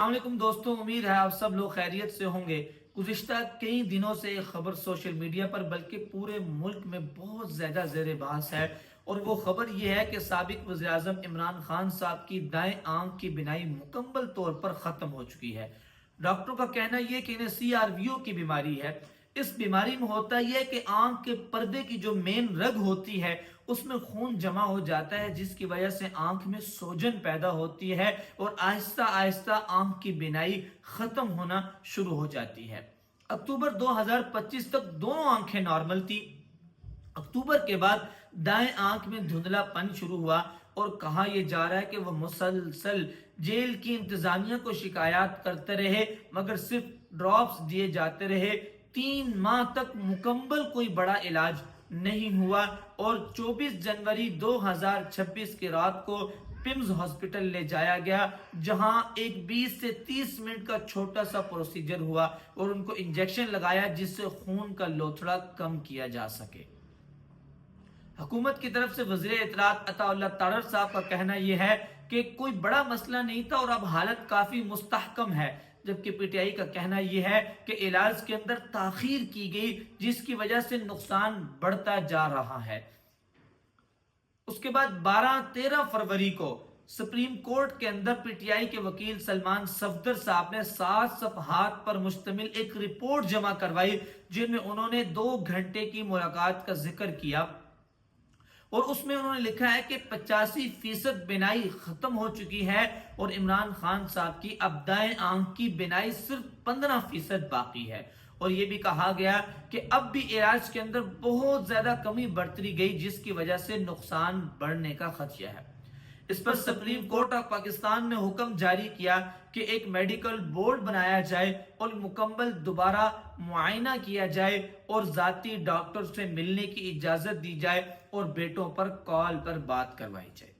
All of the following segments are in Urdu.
السلام علیکم دوستوں، امید ہے آپ سب لوگ خیریت سے ہوں گے۔ گزشتہ کئی دنوں سے ایک خبر سوشل میڈیا پر بلکہ پورے ملک میں بہت زیادہ زیر بحث ہے، اور وہ خبر یہ ہے کہ سابق وزیر اعظم عمران خان صاحب کی دائیں آنکھ کی بینائی مکمل طور پر ختم ہو چکی ہے۔ ڈاکٹروں کا کہنا یہ کہ انہیں CRVO کی بیماری ہے۔ اس بیماری میں ہوتا یہ ہے کہ آنکھ کے پردے کی جو مین رگ ہوتی ہے اس میں خون جمع ہو جاتا ہے، جس کی وجہ سے آنکھ میں سوجن پیدا ہوتی ہے اور آہستہ آہستہ آنکھ کی بینائی ختم ہونا شروع ہو جاتی ہے۔ اکتوبر 2025 تک دونوں آنکھیں نارمل تھی۔ اکتوبر کے بعد دائیں آنکھ میں دھندلا پن شروع ہوا، اور کہا یہ جا رہا ہے کہ وہ مسلسل جیل کی انتظامیہ کو شکایات کرتے رہے، مگر صرف ڈراپس دیے جاتے رہے۔ 3 ماہ تک مکمل کوئی بڑا علاج نہیں ہوا، اور 24 جنوری 2026 کی رات کو پمز ہاسپٹل لے جایا گیا، جہاں ایک 20 سے 30 منٹ کا چھوٹا سا پروسیجر ہوا اور ان کو انجیکشن لگایا جس سے خون کا لوتھڑا کم کیا جا سکے۔ حکومت کی طرف سے وزیر اطلاعات عطا اللہ تارڑ صاحب کا کہنا یہ ہے کہ کوئی بڑا مسئلہ نہیں تھا اور اب حالت کافی مستحکم ہے، جبکہ PTI کا کہنا یہ ہے کہ علاج کے اندر تاخیر کی گئی، جس کی وجہ سے نقصان بڑھتا جا رہا ہے۔ اس کے بعد 12-13 فروری کو سپریم کورٹ کے اندر PTI کے وکیل سلمان صفدر صاحب نے 7 صفحات پر مشتمل ایک رپورٹ جمع کروائی، جن میں انہوں نے 2 گھنٹے کی ملاقات کا ذکر کیا، اور اس میں انہوں نے لکھا ہے کہ 85% بینائی ختم ہو چکی ہے، اور عمران خان صاحب کی اب دائیں آنکھ کی بینائی صرف 15% باقی ہے۔ اور یہ بھی کہا گیا کہ اب بھی علاج کے اندر بہت زیادہ کمی برتی گئی، جس کی وجہ سے نقصان بڑھنے کا خدشہ ہے۔ اس پر سپریم کورٹ آف پاکستان نے حکم جاری کیا کہ ایک میڈیکل بورڈ بنایا جائے اور مکمل دوبارہ معائنہ کیا جائے، اور ذاتی ڈاکٹر سے ملنے کی اجازت دی جائے اور بیٹوں پر کال پر بات کروائی جائے۔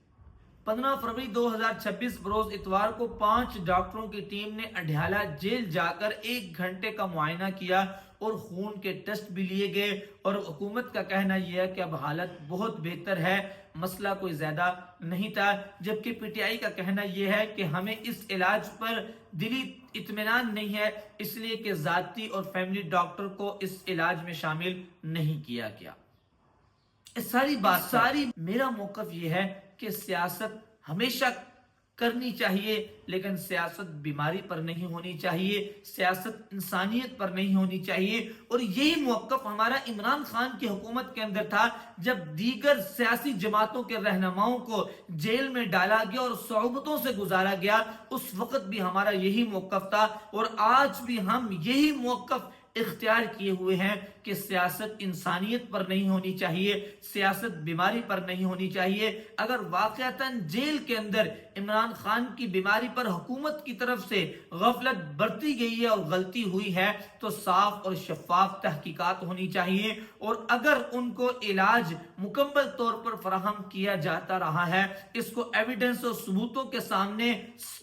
15 فروری 2026 بروز اتوار کو 5 ڈاکٹروں کی ٹیم نے اڈیالہ جیل جا کر 1 گھنٹے کا معائنہ کیا اور خون کے ٹیسٹ بھی لیے گئے، اور حکومت کا کہنا یہ ہے کہ اب حالت بہت بہتر ہے، مسئلہ کوئی زیادہ نہیں تھا، جبکہ PTI کا کہنا یہ ہے کہ ہمیں اس علاج پر دلی اطمینان نہیں ہے، اس لیے کہ ذاتی اور فیملی ڈاکٹر کو اس علاج میں شامل نہیں کیا گیا۔ اس ساری میرا موقف یہ ہے کہ سیاست ہمیشہ کرنی چاہیے، لیکن سیاست بیماری پر نہیں ہونی چاہیے، سیاست انسانیت پر نہیں ہونی چاہیے، اور یہی موقف ہمارا عمران خان کی حکومت کے اندر تھا، جب دیگر سیاسی جماعتوں کے رہنماؤں کو جیل میں ڈالا گیا اور صعوبتوں سے گزارا گیا، اس وقت بھی ہمارا یہی موقف تھا، اور آج بھی ہم یہی موقف اختیار کیے ہوئے ہیں کہ سیاست انسانیت پر نہیں ہونی چاہیے، سیاست بیماری پر نہیں ہونی چاہیے۔ اگر واقعتاً جیل کے اندر عمران خان کی بیماری پر حکومت کی طرف سے غفلت برتی گئی ہے اور غلطی ہوئی ہے تو صاف اور شفاف تحقیقات ہونی چاہیے، اور اگر ان کو علاج مکمل طور پر فراہم کیا جاتا رہا ہے، اس کو ایویڈنس اور ثبوتوں کے سامنے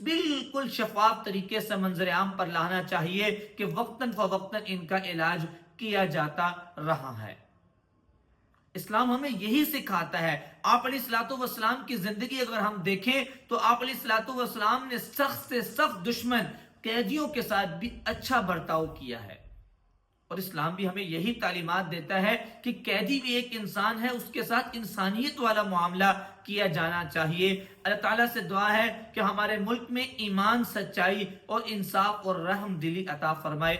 بالکل شفاف طریقے سے منظر عام پر لانا چاہیے کہ وقتاً فوقتاً ان کا علاج کیا جاتا رہا ہے۔ اسلام ہمیں یہی سکھاتا ہے۔ آپ علیہ الصلوۃ والسلام کی زندگی اگر ہم دیکھیں تو آپ علیہ الصلوۃ والسلام نے سخت سے سخت دشمن قیدیوں کے ساتھ بھی اچھا برتاؤ کیا ہے، اور اسلام بھی ہمیں یہی تعلیمات دیتا ہے کہ قیدی بھی ایک انسان ہے، اس کے ساتھ انسانیت والا معاملہ کیا جانا چاہیے۔ اللہ تعالیٰ سے دعا ہے کہ ہمارے ملک میں ایمان، سچائی اور انصاف اور رحم دلی عطا فرمائے۔